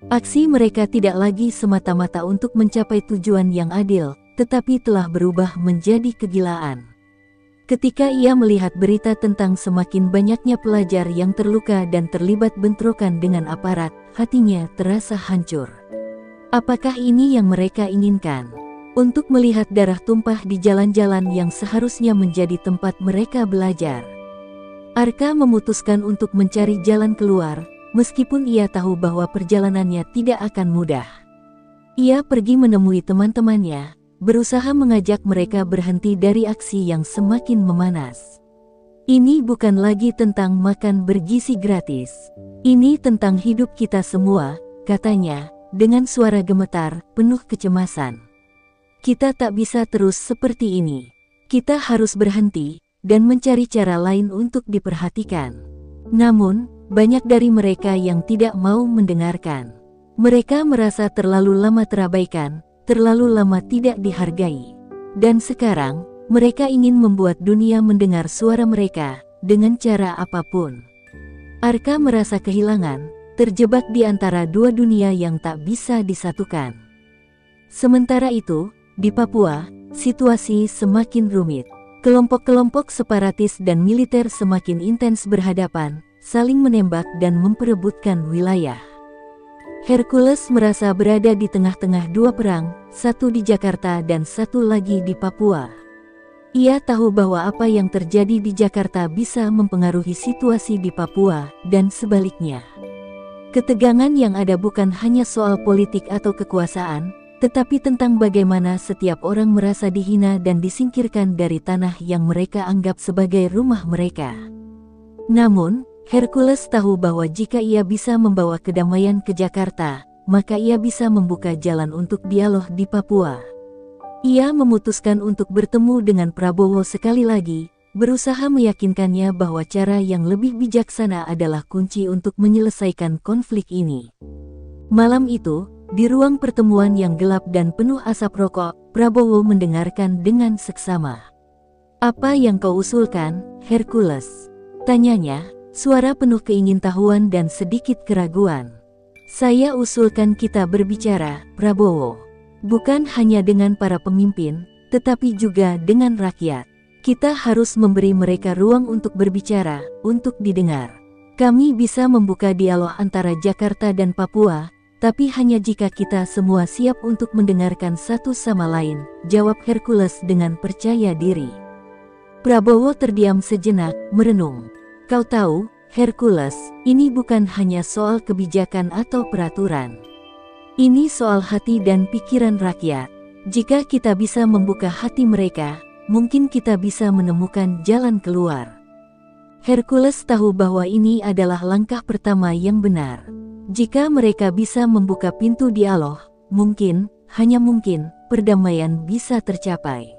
Aksi mereka tidak lagi semata-mata untuk mencapai tujuan yang adil, tetapi telah berubah menjadi kegilaan. Ketika ia melihat berita tentang semakin banyaknya pelajar yang terluka dan terlibat bentrokan dengan aparat, hatinya terasa hancur. Apakah ini yang mereka inginkan? Untuk melihat darah tumpah di jalan-jalan yang seharusnya menjadi tempat mereka belajar. Arka memutuskan untuk mencari jalan keluar, meskipun ia tahu bahwa perjalanannya tidak akan mudah. Ia pergi menemui teman-temannya, berusaha mengajak mereka berhenti dari aksi yang semakin memanas. Ini bukan lagi tentang makan bergizi gratis. Ini tentang hidup kita semua, katanya, dengan suara gemetar, penuh kecemasan. Kita tak bisa terus seperti ini. Kita harus berhenti, dan mencari cara lain untuk diperhatikan. Namun, banyak dari mereka yang tidak mau mendengarkan. Mereka merasa terlalu lama terabaikan, terlalu lama tidak dihargai. Dan sekarang, mereka ingin membuat dunia mendengar suara mereka, dengan cara apapun. Arka merasa kehilangan, terjebak di antara dua dunia yang tak bisa disatukan. Sementara itu, di Papua, situasi semakin rumit. Kelompok-kelompok separatis dan militer semakin intens berhadapan, saling menembak dan memperebutkan wilayah. Hercules merasa berada di tengah-tengah dua perang, satu di Jakarta dan satu lagi di Papua. Ia tahu bahwa apa yang terjadi di Jakarta bisa mempengaruhi situasi di Papua, dan sebaliknya. Ketegangan yang ada bukan hanya soal politik atau kekuasaan, tetapi tentang bagaimana setiap orang merasa dihina dan disingkirkan dari tanah yang mereka anggap sebagai rumah mereka. Namun, Hercules tahu bahwa jika ia bisa membawa kedamaian ke Jakarta, maka ia bisa membuka jalan untuk dialog di Papua. Ia memutuskan untuk bertemu dengan Prabowo sekali lagi, berusaha meyakinkannya bahwa cara yang lebih bijaksana adalah kunci untuk menyelesaikan konflik ini. Malam itu, di ruang pertemuan yang gelap dan penuh asap rokok, Prabowo mendengarkan dengan seksama. "Apa yang kau usulkan, Hercules?" tanyanya, suara penuh keingintahuan dan sedikit keraguan. "Saya usulkan kita berbicara, Prabowo. Bukan hanya dengan para pemimpin, tetapi juga dengan rakyat. Kita harus memberi mereka ruang untuk berbicara, untuk didengar. Kami bisa membuka dialog antara Jakarta dan Papua, tapi hanya jika kita semua siap untuk mendengarkan satu sama lain," jawab Hercules dengan percaya diri. Prabowo terdiam sejenak, merenung. "Kau tahu, Hercules, ini bukan hanya soal kebijakan atau peraturan. Ini soal hati dan pikiran rakyat. Jika kita bisa membuka hati mereka, mungkin kita bisa menemukan jalan keluar." Hercules tahu bahwa ini adalah langkah pertama yang benar. Jika mereka bisa membuka pintu dialog, mungkin, hanya mungkin, perdamaian bisa tercapai.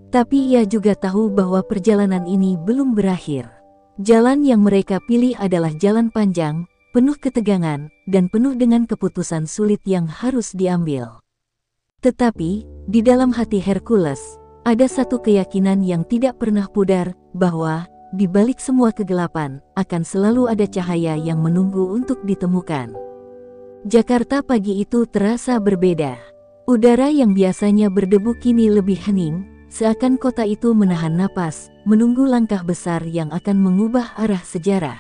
Tapi ia juga tahu bahwa perjalanan ini belum berakhir. Jalan yang mereka pilih adalah jalan panjang, penuh ketegangan, dan penuh dengan keputusan sulit yang harus diambil. Tetapi, di dalam hati Hercules, ada satu keyakinan yang tidak pernah pudar, bahwa di balik semua kegelapan, akan selalu ada cahaya yang menunggu untuk ditemukan. Jakarta pagi itu terasa berbeda. Udara yang biasanya berdebu kini lebih hening, seakan kota itu menahan napas, menunggu langkah besar yang akan mengubah arah sejarah.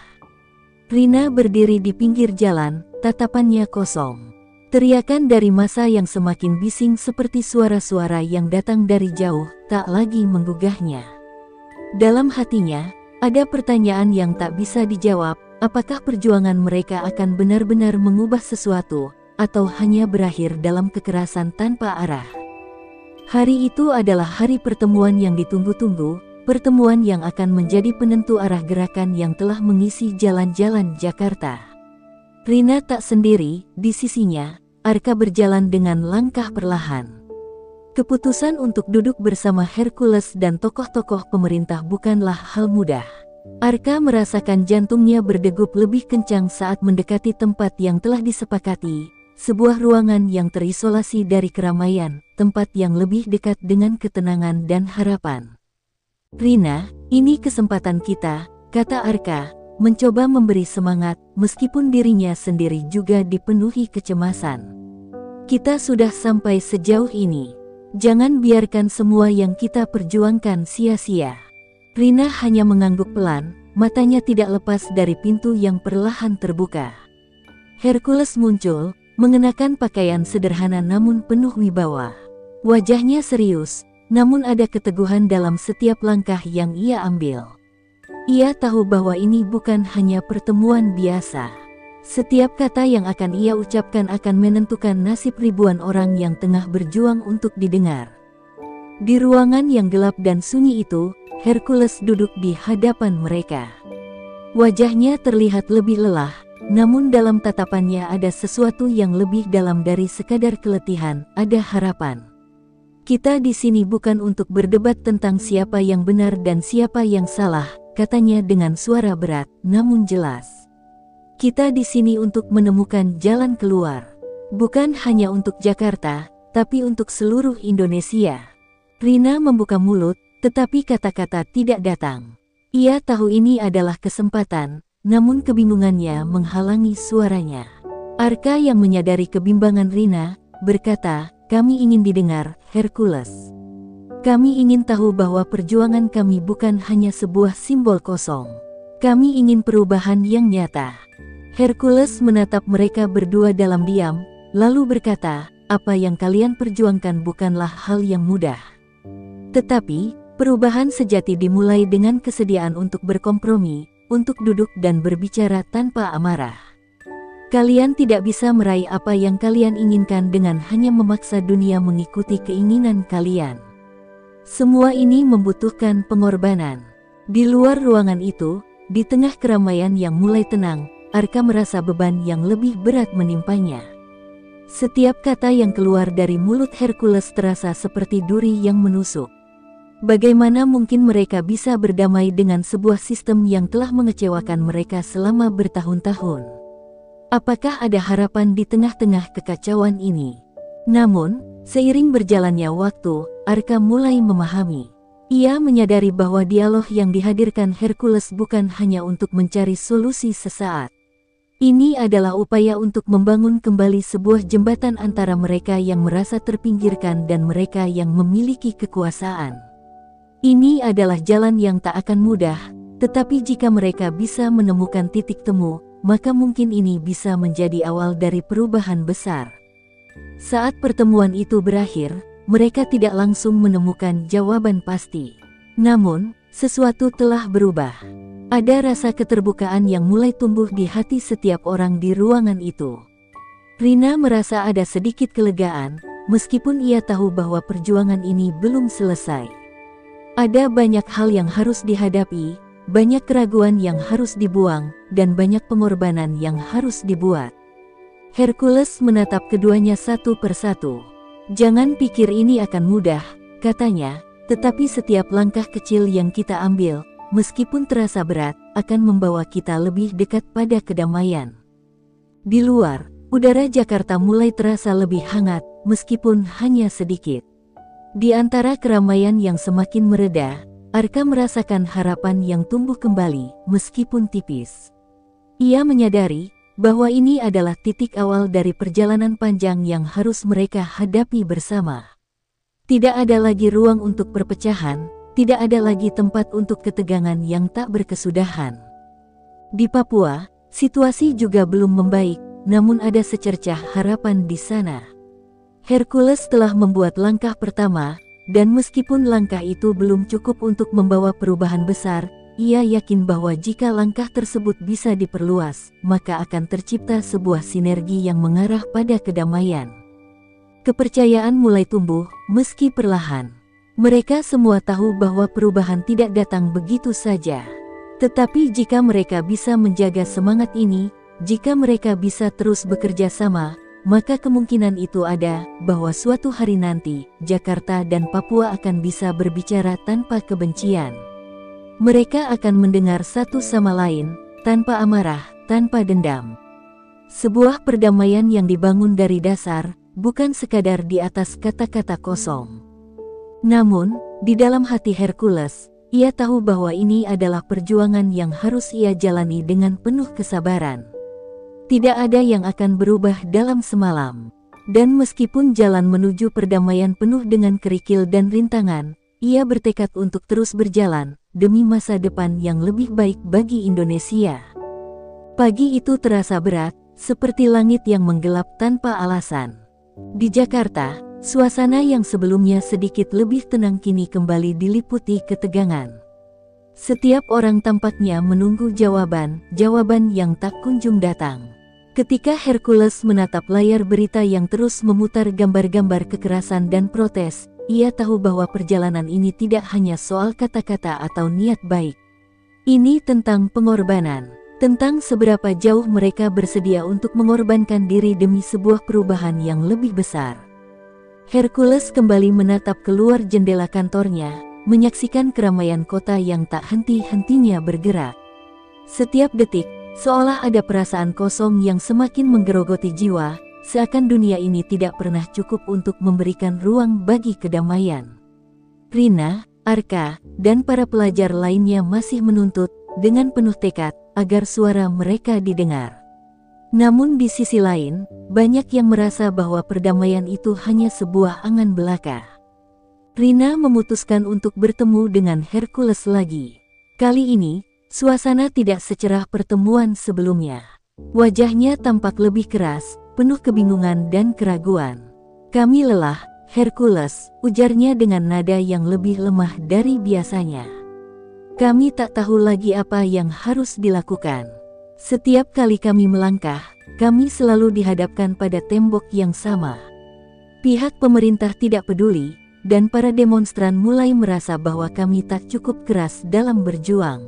Rina berdiri di pinggir jalan, tatapannya kosong. Teriakan dari massa yang semakin bising seperti suara-suara yang datang dari jauh, tak lagi menggugahnya. Dalam hatinya, ada pertanyaan yang tak bisa dijawab, apakah perjuangan mereka akan benar-benar mengubah sesuatu, atau hanya berakhir dalam kekerasan tanpa arah. Hari itu adalah hari pertemuan yang ditunggu-tunggu, pertemuan yang akan menjadi penentu arah gerakan yang telah mengisi jalan-jalan Jakarta. Rina tak sendiri, di sisinya, Arka berjalan dengan langkah perlahan. Keputusan untuk duduk bersama Hercules dan tokoh-tokoh pemerintah bukanlah hal mudah. Arka merasakan jantungnya berdegup lebih kencang saat mendekati tempat yang telah disepakati, sebuah ruangan yang terisolasi dari keramaian, tempat yang lebih dekat dengan ketenangan dan harapan. Rina, ini kesempatan kita, kata Arka, mencoba memberi semangat, meskipun dirinya sendiri juga dipenuhi kecemasan. Kita sudah sampai sejauh ini. Jangan biarkan semua yang kita perjuangkan sia-sia. Rina hanya mengangguk pelan, matanya tidak lepas dari pintu yang perlahan terbuka. Hercules muncul, mengenakan pakaian sederhana namun penuh wibawa. Wajahnya serius, namun ada keteguhan dalam setiap langkah yang ia ambil. Ia tahu bahwa ini bukan hanya pertemuan biasa. Setiap kata yang akan ia ucapkan akan menentukan nasib ribuan orang yang tengah berjuang untuk didengar. Di ruangan yang gelap dan sunyi itu, Hercules duduk di hadapan mereka. Wajahnya terlihat lebih lelah, namun dalam tatapannya ada sesuatu yang lebih dalam dari sekadar keletihan, ada harapan. Kita di sini bukan untuk berdebat tentang siapa yang benar dan siapa yang salah, katanya dengan suara berat, namun jelas. Kita di sini untuk menemukan jalan keluar. Bukan hanya untuk Jakarta, tapi untuk seluruh Indonesia. Rina membuka mulut, tetapi kata-kata tidak datang. Ia tahu ini adalah kesempatan, namun kebingungannya menghalangi suaranya. Arka yang menyadari kebimbangan Rina, berkata, kami ingin didengar, Hercules. Kami ingin tahu bahwa perjuangan kami bukan hanya sebuah simbol kosong. Kami ingin perubahan yang nyata. Hercules menatap mereka berdua dalam diam, lalu berkata, apa yang kalian perjuangkan bukanlah hal yang mudah. Tetapi, perubahan sejati dimulai dengan kesediaan untuk berkompromi, untuk duduk dan berbicara tanpa amarah. Kalian tidak bisa meraih apa yang kalian inginkan dengan hanya memaksa dunia mengikuti keinginan kalian. Semua ini membutuhkan pengorbanan. Di luar ruangan itu, di tengah keramaian yang mulai tenang, Arka merasa beban yang lebih berat menimpanya. Setiap kata yang keluar dari mulut Hercules terasa seperti duri yang menusuk. Bagaimana mungkin mereka bisa berdamai dengan sebuah sistem yang telah mengecewakan mereka selama bertahun-tahun? Apakah ada harapan di tengah-tengah kekacauan ini? Namun, seiring berjalannya waktu, Arka mulai memahami. Ia menyadari bahwa dialog yang dihadirkan Hercules bukan hanya untuk mencari solusi sesaat. Ini adalah upaya untuk membangun kembali sebuah jembatan antara mereka yang merasa terpinggirkan dan mereka yang memiliki kekuasaan. Ini adalah jalan yang tak akan mudah, tetapi jika mereka bisa menemukan titik temu, maka mungkin ini bisa menjadi awal dari perubahan besar. Saat pertemuan itu berakhir, mereka tidak langsung menemukan jawaban pasti. Namun, sesuatu telah berubah. Ada rasa keterbukaan yang mulai tumbuh di hati setiap orang di ruangan itu. Rina merasa ada sedikit kelegaan, meskipun ia tahu bahwa perjuangan ini belum selesai. Ada banyak hal yang harus dihadapi, banyak keraguan yang harus dibuang, dan banyak pengorbanan yang harus dibuat. Hercules menatap keduanya satu persatu. Jangan pikir ini akan mudah, katanya, tetapi setiap langkah kecil yang kita ambil, meskipun terasa berat, akan membawa kita lebih dekat pada kedamaian. Di luar, udara Jakarta mulai terasa lebih hangat, meskipun hanya sedikit. Di antara keramaian yang semakin mereda, Arka merasakan harapan yang tumbuh kembali, meskipun tipis. Ia menyadari bahwa ini adalah titik awal dari perjalanan panjang yang harus mereka hadapi bersama. Tidak ada lagi ruang untuk perpecahan, tidak ada lagi tempat untuk ketegangan yang tak berkesudahan. Di Papua, situasi juga belum membaik, namun ada secercah harapan di sana. Hercules telah membuat langkah pertama, dan meskipun langkah itu belum cukup untuk membawa perubahan besar, ia yakin bahwa jika langkah tersebut bisa diperluas, maka akan tercipta sebuah sinergi yang mengarah pada kedamaian. Kepercayaan mulai tumbuh, meski perlahan. Mereka semua tahu bahwa perubahan tidak datang begitu saja. Tetapi jika mereka bisa menjaga semangat ini, jika mereka bisa terus bekerja sama, maka kemungkinan itu ada, bahwa suatu hari nanti, Jakarta dan Papua akan bisa berbicara tanpa kebencian. Mereka akan mendengar satu sama lain, tanpa amarah, tanpa dendam. Sebuah perdamaian yang dibangun dari dasar, bukan sekadar di atas kata-kata kosong. Namun, di dalam hati Hercules, ia tahu bahwa ini adalah perjuangan yang harus ia jalani dengan penuh kesabaran. Tidak ada yang akan berubah dalam semalam. Dan meskipun jalan menuju perdamaian penuh dengan kerikil dan rintangan, ia bertekad untuk terus berjalan, demi masa depan yang lebih baik bagi Indonesia. Pagi itu terasa berat, seperti langit yang menggelap tanpa alasan. Di Jakarta, suasana yang sebelumnya sedikit lebih tenang kini kembali diliputi ketegangan. Setiap orang tampaknya menunggu jawaban yang tak kunjung datang. Ketika Hercules menatap layar berita yang terus memutar gambar-gambar kekerasan dan protes, ia tahu bahwa perjalanan ini tidak hanya soal kata-kata atau niat baik. Ini tentang pengorbanan, tentang seberapa jauh mereka bersedia untuk mengorbankan diri demi sebuah perubahan yang lebih besar. Hercules kembali menatap keluar jendela kantornya, menyaksikan keramaian kota yang tak henti-hentinya bergerak. Setiap detik, seolah ada perasaan kosong yang semakin menggerogoti jiwa, seakan dunia ini tidak pernah cukup untuk memberikan ruang bagi kedamaian. Rina, Arka, dan para pelajar lainnya masih menuntut, dengan penuh tekad, agar suara mereka didengar. Namun di sisi lain, banyak yang merasa bahwa perdamaian itu hanya sebuah angan belaka. Rina memutuskan untuk bertemu dengan Hercules lagi. Kali ini, suasana tidak secerah pertemuan sebelumnya. Wajahnya tampak lebih keras, penuh kebingungan dan keraguan. "Kami lelah, Hercules," ujarnya dengan nada yang lebih lemah dari biasanya. "Kami tak tahu lagi apa yang harus dilakukan. Setiap kali kami melangkah, kami selalu dihadapkan pada tembok yang sama. Pihak pemerintah tidak peduli, dan para demonstran mulai merasa bahwa kami tak cukup keras dalam berjuang."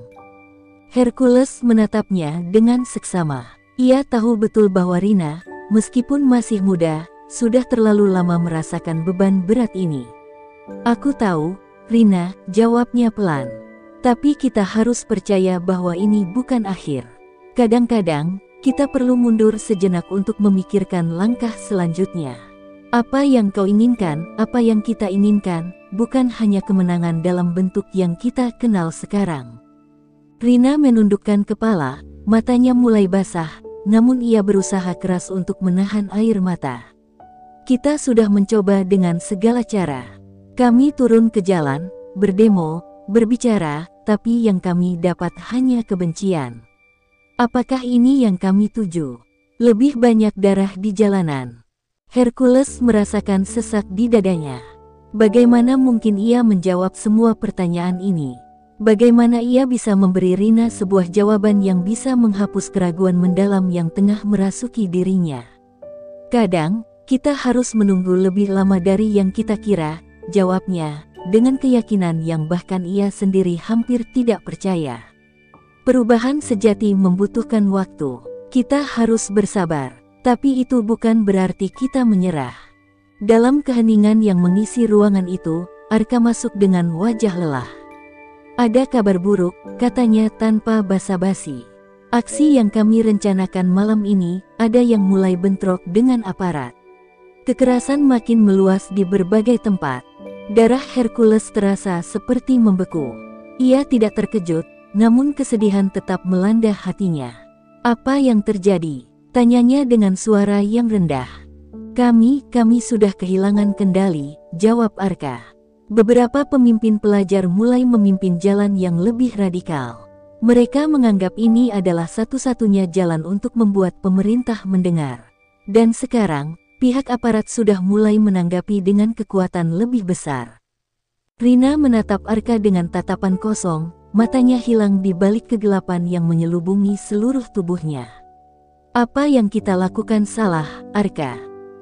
Hercules menatapnya dengan seksama. Ia tahu betul bahwa Rina, meskipun masih muda, sudah terlalu lama merasakan beban berat ini. "Aku tahu, Rina," jawabnya pelan. "Tapi kita harus percaya bahwa ini bukan akhir. Kadang-kadang, kita perlu mundur sejenak untuk memikirkan langkah selanjutnya. Apa yang kau inginkan, apa yang kita inginkan, bukan hanya kemenangan dalam bentuk yang kita kenal sekarang." Rina menundukkan kepala, matanya mulai basah, namun ia berusaha keras untuk menahan air mata. "Kita sudah mencoba dengan segala cara. Kami turun ke jalan, berdemo, berbicara, tapi yang kami dapat hanya kebencian. Apakah ini yang kami tuju? Lebih banyak darah di jalanan." Hercules merasakan sesak di dadanya. Bagaimana mungkin ia menjawab semua pertanyaan ini? Bagaimana ia bisa memberi Rina sebuah jawaban yang bisa menghapus keraguan mendalam yang tengah merasuki dirinya? "Kadang, kita harus menunggu lebih lama dari yang kita kira," jawabnya, dengan keyakinan yang bahkan ia sendiri hampir tidak percaya. "Perubahan sejati membutuhkan waktu. Kita harus bersabar, tapi itu bukan berarti kita menyerah." Dalam keheningan yang mengisi ruangan itu, Arka masuk dengan wajah lelah. "Ada kabar buruk," katanya tanpa basa-basi. "Aksi yang kami rencanakan malam ini, ada yang mulai bentrok dengan aparat. Kekerasan makin meluas di berbagai tempat." Darah Hercules terasa seperti membeku. Ia tidak terkejut, namun kesedihan tetap melanda hatinya. "Apa yang terjadi?" tanyanya dengan suara yang rendah. Kami sudah kehilangan kendali," jawab Arka. Beberapa pemimpin pelajar mulai memimpin jalan yang lebih radikal. Mereka menganggap ini adalah satu-satunya jalan untuk membuat pemerintah mendengar. Dan sekarang, pihak aparat sudah mulai menanggapi dengan kekuatan lebih besar. Rina menatap Arka dengan tatapan kosong, matanya hilang di balik kegelapan yang menyelubungi seluruh tubuhnya. Apa yang kita lakukan salah, Arka?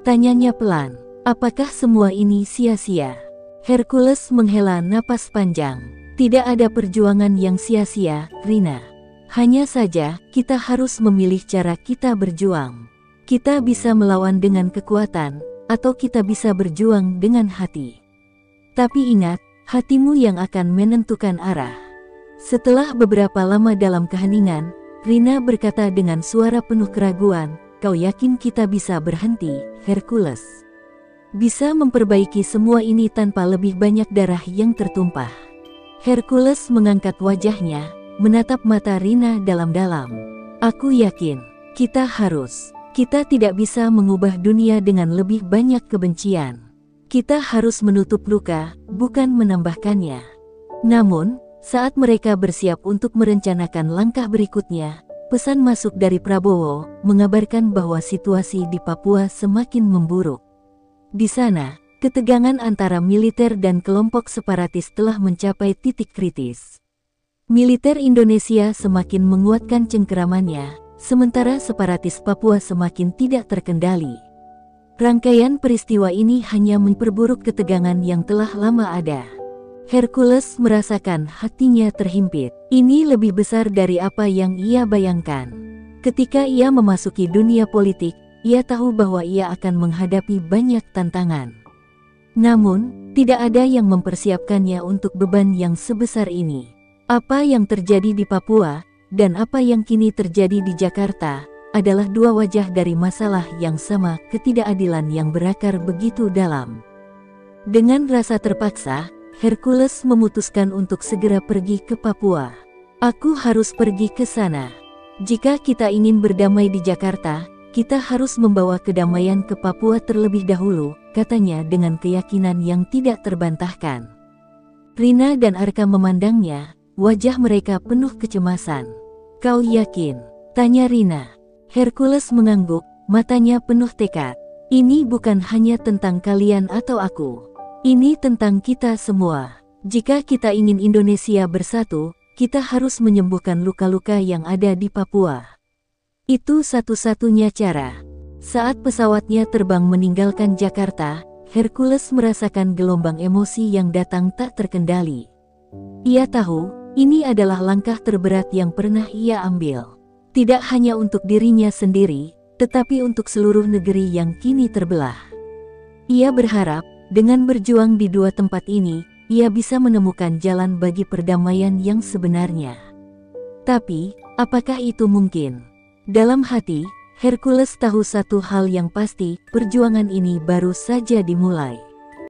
Tanyanya pelan. Apakah semua ini sia-sia? Hercules menghela napas panjang. Tidak ada perjuangan yang sia-sia, Rina. Hanya saja, kita harus memilih cara kita berjuang. Kita bisa melawan dengan kekuatan, atau kita bisa berjuang dengan hati. Tapi ingat, hatimu yang akan menentukan arah. Setelah beberapa lama dalam keheningan, Rina berkata dengan suara penuh keraguan, "Kau yakin kita bisa berhenti, Hercules? Bisa memperbaiki semua ini tanpa lebih banyak darah yang tertumpah?" Hercules mengangkat wajahnya, menatap mata Rina dalam-dalam. "Aku yakin, kita harus. Kita tidak bisa mengubah dunia dengan lebih banyak kebencian. Kita harus menutup luka, bukan menambahkannya." Namun, saat mereka bersiap untuk merencanakan langkah berikutnya, pesan masuk dari Prabowo mengabarkan bahwa situasi di Papua semakin memburuk. Di sana, ketegangan antara militer dan kelompok separatis telah mencapai titik kritis. Militer Indonesia semakin menguatkan cengkeramannya, sementara separatis Papua semakin tidak terkendali. Rangkaian peristiwa ini hanya memperburuk ketegangan yang telah lama ada. Hercules merasakan hatinya terhimpit. Ini lebih besar dari apa yang ia bayangkan. Ketika ia memasuki dunia politik, ia tahu bahwa ia akan menghadapi banyak tantangan. Namun, tidak ada yang mempersiapkannya untuk beban yang sebesar ini. Apa yang terjadi di Papua, dan apa yang kini terjadi di Jakarta, adalah dua wajah dari masalah yang sama, ketidakadilan yang berakar begitu dalam. Dengan rasa terpaksa, Hercules memutuskan untuk segera pergi ke Papua. "Aku harus pergi ke sana. Jika kita ingin berdamai di Jakarta, kita harus membawa kedamaian ke Papua terlebih dahulu," katanya dengan keyakinan yang tidak terbantahkan. Rina dan Arka memandangnya, wajah mereka penuh kecemasan. "Kau yakin?" tanya Rina. Hercules mengangguk, matanya penuh tekad. "Ini bukan hanya tentang kalian atau aku. Ini tentang kita semua. Jika kita ingin Indonesia bersatu, kita harus menyembuhkan luka-luka yang ada di Papua. Itu satu-satunya cara." Saat pesawatnya terbang meninggalkan Jakarta, Hercules merasakan gelombang emosi yang datang tak terkendali. Ia tahu, ini adalah langkah terberat yang pernah ia ambil. Tidak hanya untuk dirinya sendiri, tetapi untuk seluruh negeri yang kini terbelah. Ia berharap, dengan berjuang di dua tempat ini, ia bisa menemukan jalan bagi perdamaian yang sebenarnya. Tapi, apakah itu mungkin? Dalam hati, Hercules tahu satu hal yang pasti, perjuangan ini baru saja dimulai.